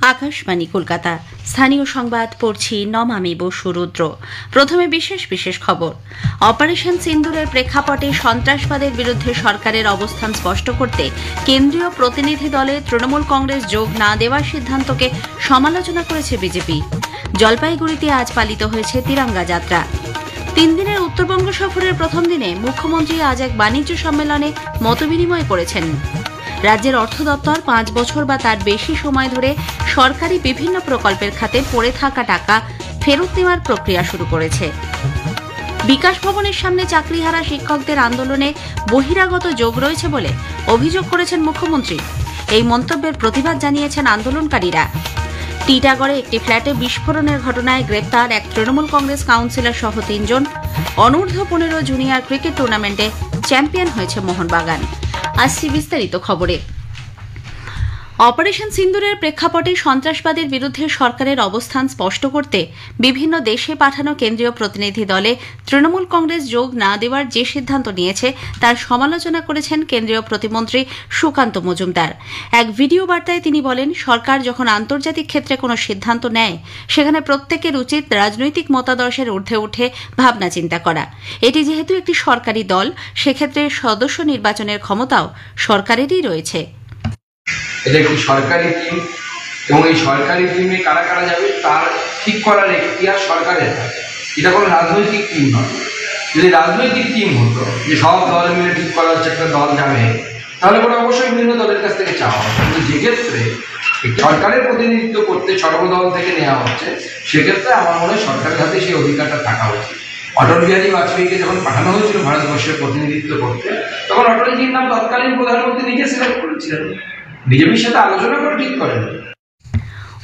আকাশবাণী কলকাতা। স্থানীয় সংবাদ পড়ছি নমামি বসু রুদ্র। প্রথমে বিশেষ বিশেষ খবর। অপারেশন সিন্দুরের প্রেক্ষাপটে সন্ত্রাসবাদের বিরুদ্ধে সরকারের অবস্থান স্পষ্ট করতে কেন্দ্রীয় প্রতিনিধি দলে তৃণমূল কংগ্রেস যোগ না দেওয়ার সিদ্ধান্তকে সমালোচনা করেছে বিজেপি। জলপাইগুড়িতে আজ পালিত হয়েছে তিরঙ্গা যাত্রা। 3 দিনের উত্তরবঙ্গ সফরের প্রথম দিনে মুখ্যমন্ত্রী আজ এক বাণিজ্য সম্মেলনে মতবিনিময় করেছেন। রাজ্যের অর্থ দপ্তর 5 বছর বা তার বেশি সময় ধরে সরকারি বিভিন্ন প্রকল্পের খাতে পড়ে থাকা টাকা ফেরত নেওয়ার প্রক্রিয়া শুরু করেছে। বিকাশ ভবনের সামনে চাকরিহারা শিক্ষকদের আন্দোলনে বহিরাগত যোগ রয়েছে বলে অভিযোগ করেছেন মুখ্যমন্ত্রী। এই মন্তব্যের প্রতিবাদ জানিয়েছেন আন্দোলনকারীরা। টিটাগড়ে একটি ফ্ল্যাটে বিস্ফোরণের ঘটনায় গ্রেপ্তার এক তৃণমূল কংগ্রেস কাউন্সিলর সহ 3 জন। অনূর্ধ্ব 15 জুনিয়র ক্রিকেট টুর্নামেন্টে চ্যাম্পিয়ন হয়েছে মোহনবাগান। আসছি বিস্তারিত খবরে। অপারেশন সিন্দুরের প্রেক্ষাপটে সন্ত্রাসবাদের বিরুদ্ধে সরকারের অবস্থান স্পষ্ট করতে বিভিন্ন দেশে পাঠানো কেন্দ্রীয় প্রতিনিধি দলে তৃণমূল কংগ্রেস যোগ না দেওয়ার যে সিদ্ধান্ত নিয়েছে তার সমালোচনা করেছেন কেন্দ্রীয় প্রতিমন্ত্রী সুকান্ত মজুমদার। এক ভিডিও বার্তায় তিনি বলেন, সরকার যখন আন্তর্জাতিক ক্ষেত্রে কোনো সিদ্ধান্ত নেয় সেখানে প্রত্যেকের উচিত রাজনৈতিক মতাদর্শের ঊর্ধ্বে উঠে ভাবনা চিন্তা করা। এটি যেহেতু একটি সরকারি দল, সেক্ষেত্রে সদস্য নির্বাচনের ক্ষমতাও সরকারেরই রয়েছে। এটা একটি সরকারি টিম এবং এই সরকারি টিমে কারা কারা যাবে তার ঠিক করার এখতিয়ার সরকারের থাকে। এটা কোনো রাজনৈতিক টিম নয়। যদি রাজনৈতিক টিম হতো যে সব দল মিলে ঠিক করা হচ্ছে একটা দল যাবে, তাহলে কোনো অবশ্যই বিভিন্ন দলের কাছ থেকে চাওয়া হবে। কিন্তু যেক্ষেত্রে সরকারের প্রতিনিধিত্ব করতে সর্বদল থেকে নেওয়া হচ্ছে, সেক্ষেত্রে আমার মনে হয় সরকারের হাতে সেই অধিকারটা থাকা উচিত। অটল বিহারী বাজপেয়ীকে যখন পাঠানো হয়েছিল ভারতবর্ষের প্রতিনিধিত্ব করতে, তখন অটলজির নাম তৎকালীন প্রধানমন্ত্রী নিজে সিলেক্ট করেছিলেন, বিজেপির সাথে আলোচনা করে ঠিক করেন।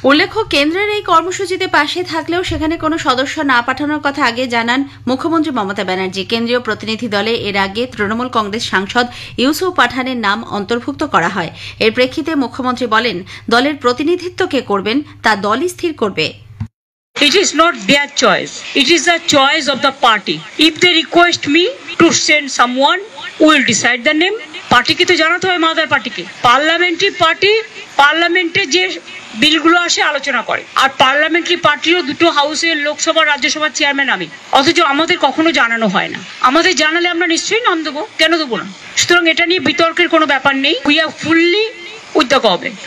উল্লেখ্য, কেন্দ্রের এই কর্মসূচিতে পাশে থাকলেও সেখানে কোনো সদস্য না পাঠানোর কথা আগে জানান মুখ্যমন্ত্রী মমতা ব্যানার্জি। কেন্দ্রীয় প্রতিনিধি দলে এর আগে তৃণমূল কংগ্রেস সাংসদ ইউসুফ পাঠানের নাম অন্তর্ভুক্ত করা হয়। এর প্রেক্ষিতে মুখ্যমন্ত্রী বলেন, দলের প্রতিনিধিত্ব কে করবেন তা দলই স্থির করবে। It is not their choice. It is the choice of the party. If they request me to send someone, we will decide the name. পার্টিকে তো জানাতে হয় মাদার পার্টিকে। পার্লামেন্টারি পার্টি পার্লামেন্টে যে বিলগুলো আসে আলোচনা করে, আর পার্লামেন্টারি পার্টিরও 2 হাউসের লোকসভা রাজ্যসভার চেয়ারম্যান আমি, অথচ আমাদের কখনো জানানো হয় না। আমাদের জানালে আমরা নিশ্চয়ই নাম দেবো, কেন দেবো না? সুতরাং এটা নিয়ে বিতর্কের কোনো ব্যাপার নেই। We are fully with the government.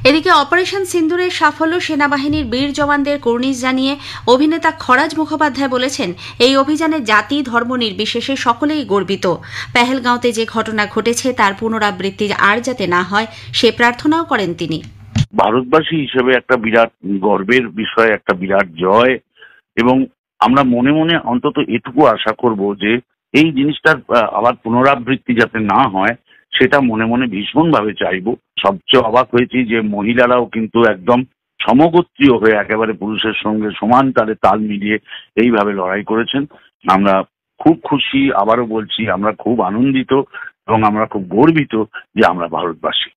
এদিকে অপারেশন সিন্দুরের সাফল্য সেনাবাহিনীর বীর জওয়ানদের কুর্নিশ জানিয়ে অভিনেতা খরাজ মুখোপাধ্যায় বলেছেন, এই অভিযানে জাতি ধর্ম নির্বিশেষে সকলেই গর্বিত। পেহেলগাঁওতে যে ঘটনা ঘটেছে তার পুনরাবৃত্তি আর যাতে না হয় সে প্রার্থনাও করেন তিনি। ভারতবাসী হিসেবে একটা বিরাট গর্বের বিষয়, একটা বিরাট জয়, এবং আমরা মনে মনে অন্তত এটুকু আশা করব যে এই জিনিসটার আবার পুনরাবৃত্তি যাতে না হয় সেটা মনে মনে ভীষণভাবে চাইব। সবচেয়ে অবাক হয়েছি যে মহিলারাও কিন্তু একদম সমগোত্রীয় হয়ে একেবারে পুরুষের সঙ্গে সমান তালে তাল মিলিয়ে এইভাবে লড়াই করেছেন। আমরা খুব খুশি, আবারও বলছি আমরা খুব আনন্দিত এবং আমরা খুব গর্বিত যে আমরা ভারতবাসী।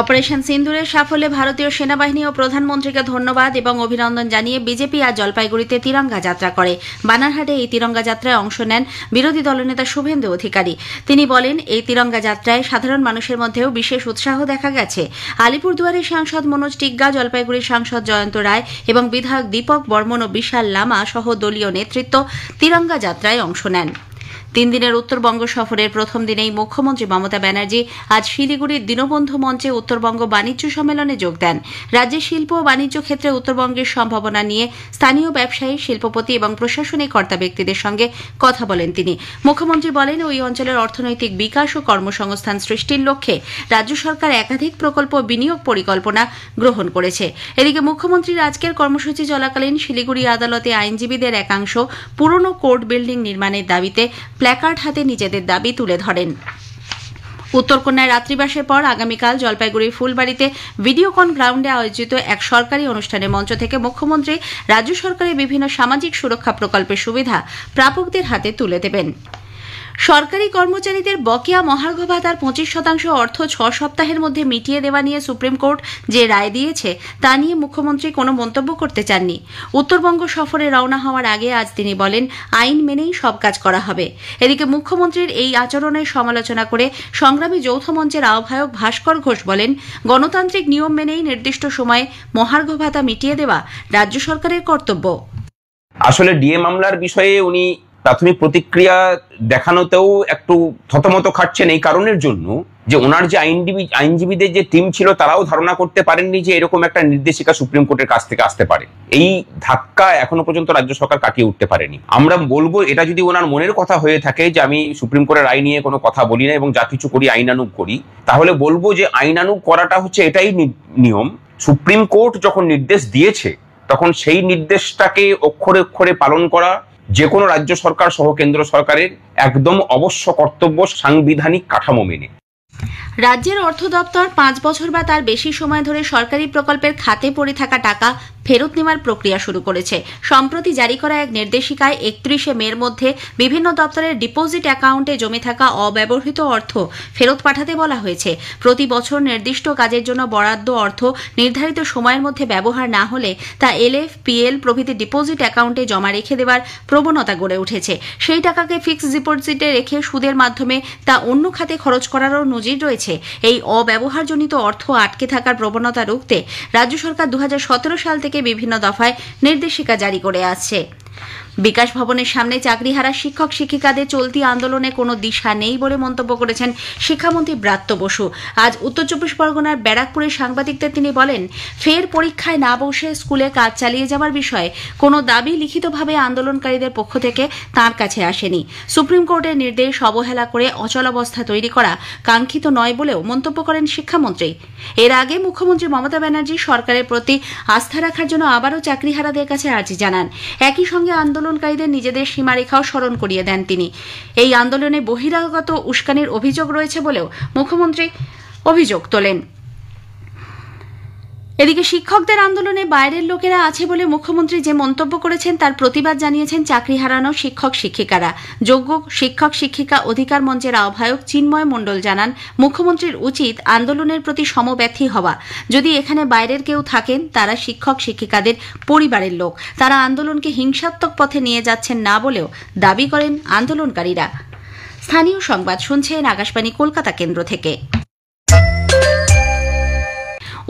অপারেশন সিন্দুরের সাফল্যে ভারতীয় সেনাবাহিনী ও প্রধানমন্ত্রীকে ধন্যবাদ এবং অভিনন্দন জানিয়ে বিজেপি আজ জলপাইগুড়িতে তিরঙ্গা যাত্রা করে। বানারহাটে এই তিরঙ্গা যাত্রায় অংশ নেন বিরোধী দলনেতা শুভেন্দু অধিকারী। তিনি বলেন, এই তিরঙ্গা যাত্রায় সাধারণ মানুষের মধ্যেও বিশেষ উৎসাহ দেখা গেছে। আলিপুরদুয়ারের সাংসদ মনোজ টিগ্গা, জলপাইগুড়ির সাংসদ জয়ন্ত রায় এবং বিধায়ক দীপক বর্মন ও বিশাল লামা সহ দলীয় নেতৃত্ব তিরঙ্গা যাত্রায় অংশ নেন। 3 দিনের উত্তরবঙ্গ সফরের প্রথম দিনেই মুখ্যমন্ত্রী মমতা ব্যানার্জি আজ শিলিগুড়ির দীনবন্ধু মঞ্চে উত্তরবঙ্গ বাণিজ্য সম্মেলনে যোগ দেন। রাজ্যের শিল্প ও বাণিজ্য ক্ষেত্রে উত্তরবঙ্গের সম্ভাবনা নিয়ে স্থানীয় ব্যবসায়ী, শিল্পপতি এবং প্রশাসনিক কর্তা ব্যক্তিদের সঙ্গে কথা বলেন তিনি। মুখ্যমন্ত্রী বলেন, ওই অঞ্চলের অর্থনৈতিক বিকাশ ও কর্মসংস্থান সৃষ্টির লক্ষ্যে রাজ্য সরকার একাধিক প্রকল্প বিনিয়োগ পরিকল্পনা গ্রহণ করেছে। এদিকে মুখ্যমন্ত্রীর আজকের কর্মসূচি চলাকালীন শিলিগুড়ি আদালতে আইনজীবীদের একাংশ পুরনো কোর্ট বিল্ডিং নির্মাণের দাবিতে প্ল্যাকার্ড হাতে নিজেদের দাবি তুলে ধরেন। উত্তরকন্যায় রাত্রিবাসের পর আগামীকাল জলপাইগুড়ির ফুলবাড়িতে ভিডিওকন গ্রাউন্ডে আয়োজিত এক সরকারি অনুষ্ঠানের মঞ্চ থেকে মুখ্যমন্ত্রী রাজ্য সরকারের বিভিন্ন সামাজিক সুরক্ষা প্রকল্পের সুবিধা প্রাপকদের হাতে তুলে দেবেন। সরকারি কর্মচারীদের বকেয়া মহার্ঘ ভাতার 25% অর্থ 6 সপ্তাহের মধ্যে মিটিয়ে দেওয়া নিয়ে সুপ্রিম কোর্ট যে রায় দিয়েছে তা নিয়ে মুখ্যমন্ত্রী কোনো মন্তব্য করতে চাননি। উত্তরবঙ্গ সফরে রওনা হওয়ার আগে আজ তিনি বলেন, আইন মেনেই সব কাজ করা হবে। এদিকে মুখ্যমন্ত্রীর এই আচরণের সমালোচনা করে সংগ্রামী যৌথ মঞ্চের আহ্বায়ক ভাস্কর ঘোষ বলেন, গণতান্ত্রিক নিয়ম মেনেই নির্দিষ্ট সময়ে মহার্ঘ ভাতা মিটিয়ে দেওয়া রাজ্য সরকারের কর্তব্য। আসলে ডিএ মামলার বিষয়ে উনি প্রাথমিক প্রতিক্রিয়া দেখানোতেও একটু থতমত খাচ্ছেন এই কারণের জন্য যে ওনার যে আইনজীবীদের যে টিম ছিল তারাও ধারণা করতে পারেননি যে এরকম একটা নির্দেশিকা সুপ্রিম কোর্টের কাছ থেকে আসতে পারে। এই ধাক্কা এখনো পর্যন্ত রাজ্য সরকার কাটিয়ে উঠতে পারেনি। আমরা বলবো, এটা যদি ওনার মনের কথা হয়ে থাকে যে আমি সুপ্রিম কোর্টের আইন নিয়ে কোনো কথা বলি না এবং যা কিছু করি আইনানুগ করি, তাহলে বলবো যে আইনানুগ করাটা হচ্ছে এটাই নিয়ম। সুপ্রিম কোর্ট যখন নির্দেশ দিয়েছে তখন সেই নির্দেশটাকে অক্ষরে অক্ষরে পালন করা যে কোনো রাজ্য সরকার সহ কেন্দ্র সরকারের একদম অবশ্য কর্তব্য, সাংবিধানিক কাঠামো মেনে। রাজ্যের অর্থ দপ্তর 5 বছর বা তার বেশি সময় ধরে সরকারি প্রকল্পের খাতে পড়ে থাকা টাকা ফেরত নেওয়ার প্রক্রিয়া শুরু করেছে। সম্প্রতি জারি করা এক নির্দেশিকায় 31শে মের মধ্যে বিভিন্ন দপ্তরের ডিপোজিট অ্যাকাউন্টে জমে থাকা অব্যবহৃত অর্থ ফেরত পাঠাতে বলা হয়েছে। প্রতি বছর নির্দিষ্ট কাজের জন্য বরাদ্দ অর্থ নির্ধারিত সময়ের মধ্যে ব্যবহার না হলে তা এলএফ, পিএল প্রভৃতি ডিপোজিট অ্যাকাউন্টে জমা রেখে দেওয়ার প্রবণতা গড়ে উঠেছে। সেই টাকাকে ফিক্সড ডিপোজিটে রেখে সুদের মাধ্যমে তা অন্য খাতে খরচ করারও নজির রয়েছে। এই অব্যবহারজনিত অর্থ আটকে থাকার প্রবণতা রুখতে রাজ্য সরকার 2017 সাল থেকে বিভিন্ন দফায় নির্দেশিকা জারি করে আসছে। বিকাশ ভবনের সামনে চাকরিহারা শিক্ষক শিক্ষিকাদের চলতি আন্দোলনে কোনো দিশা নেই বলে মন্তব্য করেছেন শিক্ষামন্ত্রী ব্রাত্য বসু। আজ উত্তর চব্বিশ পরগনার ব্যারাকপুরে সাংবাদিকদের তিনি বলেন, ফের পরীক্ষায় না বসে স্কুলে কাজ চালিয়ে যাওয়ার বিষয়ে কোনো দাবি লিখিতভাবে আন্দোলনকারীদের পক্ষ থেকে তাঁর কাছে আসেনি। সুপ্রিম কোর্টের নির্দেশ অবহেলা করে অচলাবস্থা তৈরি করা কাঙ্ক্ষিত নয় বলেও মন্তব্য করেন শিক্ষামন্ত্রী। এর আগে মুখ্যমন্ত্রী মমতা ব্যানার্জি সরকারের প্রতি আস্থা রাখার জন্য আবারও চাকরিহারাদের কাছে আর্জি জানান। একই সঙ্গে আন্দোলনকারীদের নিজেদের সীমারেখাও স্মরণ করিয়ে দেন তিনি। এই আন্দোলনে বহিরাগত উস্কানির অভিযোগ রয়েছে বলেও মুখ্যমন্ত্রী অভিযোগ তোলেন। এদিকে শিক্ষকদের আন্দোলনে বাইরের লোকেরা আছে বলে মুখ্যমন্ত্রী যে মন্তব্য করেছেন তার প্রতিবাদ জানিয়েছেন চাকরি হারানো শিক্ষক শিক্ষিকারা। যোগ্য শিক্ষক শিক্ষিকা অধিকার মঞ্চের আহ্বায়ক চিন্ময় মণ্ডল জানান, মুখ্যমন্ত্রীর উচিত আন্দোলনের প্রতি সমব্যথী হওয়া। যদি এখানে বাইরের কেউ থাকেন তারা শিক্ষক শিক্ষিকাদের পরিবারের লোক, তারা আন্দোলনকে হিংসাত্মক পথে নিয়ে যাচ্ছেন না বলেও দাবি করেন আন্দোলনকারীরা। স্থানীয় সংবাদ শুনছেন আকাশবাণী কলকাতা কেন্দ্র থেকে।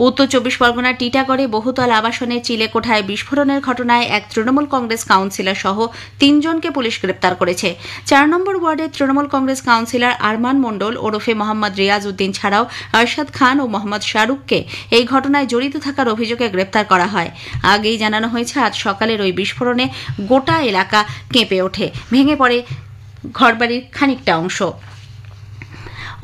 উত্তর চব্বিশ পরগনার টিটাগড়ে বহুতল আবাসনের চিলেকোঠায় বিস্ফোরণের ঘটনায় এক তৃণমূল কংগ্রেস কাউন্সিলর সহ 3 জনকে পুলিশ গ্রেপ্তার করেছে। 4 নম্বর ওয়ার্ডের তৃণমূল কংগ্রেস কাউন্সিলর আরমান মণ্ডল ওরফে মোহাম্মদ রিয়াজ উদ্দিন ছাড়াও আরশাদ খান ও মোহাম্মদ শাহরুখকে এই ঘটনায় জড়িত থাকার অভিযোগে গ্রেপ্তার করা হয়। আগেই জানানো হয়েছে, আজ সকালের ওই বিস্ফোরণে গোটা এলাকা কেঁপে ওঠে, ভেঙে পড়ে ঘরবাড়ির খানিকটা অংশ।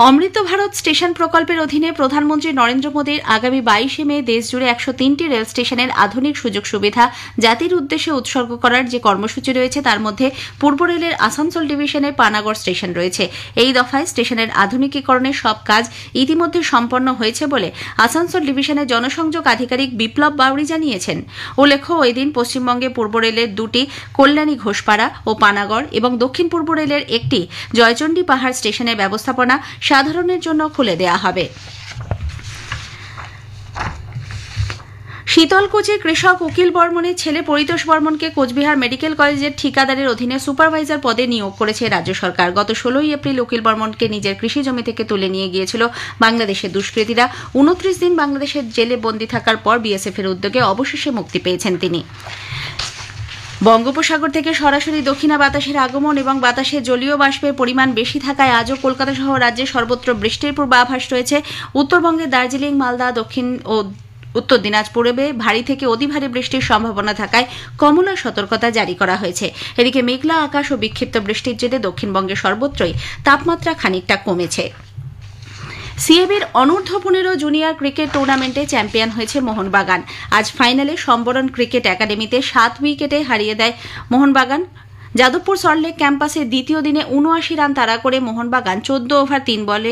অমৃত ভারত স্টেশন প্রকল্পের অধীনে প্রধানমন্ত্রী নরেন্দ্র মোদীর আগামী 22শে মে দেশজুড়ে 103টি রেল স্টেশনের আধুনিক সুযোগ সুবিধা জাতির উদ্দেশ্যে উৎসর্গ করার যে কর্মসূচি রয়েছে তার মধ্যে পূর্ব রেলের আসানসোল ডিভিশনের পানাগড় স্টেশন রয়েছে। এই দফায় স্টেশনের আধুনিকীকরণের সব কাজ ইতিমধ্যে সম্পন্ন হয়েছে বলে আসানসোল ডিভিশনের জনসংযোগ আধিকারিক বিপ্লব বাউরি জানিয়েছেন। উল্লেখ্য, ওই দিন পশ্চিমবঙ্গে পূর্ব রেলের 2টি কল্যাণী ঘোষপাড়া ও পানাগড় এবং দক্ষিণ পূর্ব রেলের একটি জয়চণ্ডী পাহাড় স্টেশনের ব্যবস্থাপনা সাধারণের জন্য খুলে দেওয়া হবে। শীতলকুচির কৃষক উকিল বর্মনের ছেলে পরিতোষ বর্মনকে কোচবিহার মেডিকেল কলেজের ঠিকাদারের অধীনে সুপারভাইজার পদে নিয়োগ করেছে রাজ্য সরকার। গত 16ই এপ্রিল উকিল বর্মনকে নিজের কৃষি জমি থেকে তুলে নিয়ে গিয়েছিল বাংলাদেশের দুষ্কৃতীরা। 29 দিন বাংলাদেশের জেলে বন্দী থাকার পর বিএসএফ এর উদ্যোগে অবশেষে মুক্তি পেয়েছেন তিনি। বঙ্গোপসাগর থেকে সরাসরি দক্ষিণা বাতাসের আগমন এবং বাতাসে জলীয় বাষ্পের পরিমাণ বেশি থাকায় আজও কলকাতা সহ রাজ্যে সর্বত্র বৃষ্টির পূর্বাভাস রয়েছে। উত্তরবঙ্গের দার্জিলিং, মালদা, দক্ষিণ ও উত্তর দিনাজপুরে ভারী থেকে অতি ভারী বৃষ্টির সম্ভাবনা থাকায় কমলা সতর্কতা জারি করা হয়েছে। এদিকে মেঘলা আকাশ ও বিক্ষিপ্ত বৃষ্টির জেরে দক্ষিণবঙ্গের সর্বত্রই তাপমাত্রা খানিকটা কমেছে। সিএবির অনূর্ধ্ব-15 জুনিয়র ক্রিকেট টুর্নামেন্টে চ্যাম্পিয়ন হয়েছে মোহনবাগান। আজ ফাইনালে সম্বরণ ক্রিকেট একাডেমিতে 7 উইকেটে হারিয়ে দেয় মোহনবাগান। যাদবপুর সল্টলেক ক্যাম্পাসে দ্বিতীয় দিনে 79 রান তাড়া করে মোহনবাগান 14 ওভার 3 বলে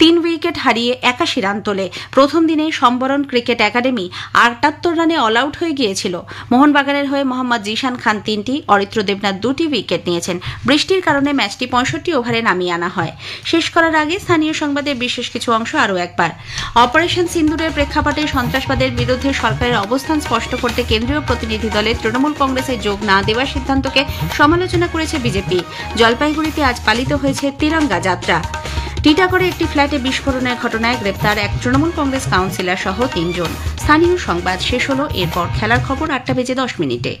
3 উইকেট হারিয়ে 81 রান তোলে। প্রথম দিনেই সম্বরণ ক্রিকেট একাডেমি 78 রানে অল আউট হয়ে গিয়েছিল। মোহনবাগানের হয়ে মোহাম্মদ জিশান খান 3টি, অরিত্র দেবনাথ 2টি উইকেট নিয়েছেন। বৃষ্টির কারণে ম্যাচটি 65 ওভারে নামিয়ে আনা হয়। শেষ করার আগে স্থানীয় সংবাদের বিশেষ কিছু অংশ আরও একবার। অপারেশন সিন্দুরের প্রেক্ষাপটে সন্ত্রাসবাদের বিরুদ্ধে সরকারের অবস্থান স্পষ্ট করতে কেন্দ্রীয় প্রতিনিধি দলে তৃণমূল কংগ্রেসে যোগ না দেওয়ার সিদ্ধান্তকে সমালোচনা করেছে বিজেপি। জলপাইগুড়িতে আজ পালিত হয়েছে তিরঙ্গা যাত্রা। টিটাগড়ে একটি ফ্ল্যাটে বিস্ফোরণের ঘটনায় গ্রেপ্তার এক তৃণমূল কংগ্রেস কাউন্সিলর সহ 3 জন। স্থানীয় সংবাদ শেষ হল। এরপর খেলার খবর 8টা বেজে 10 মিনিটে।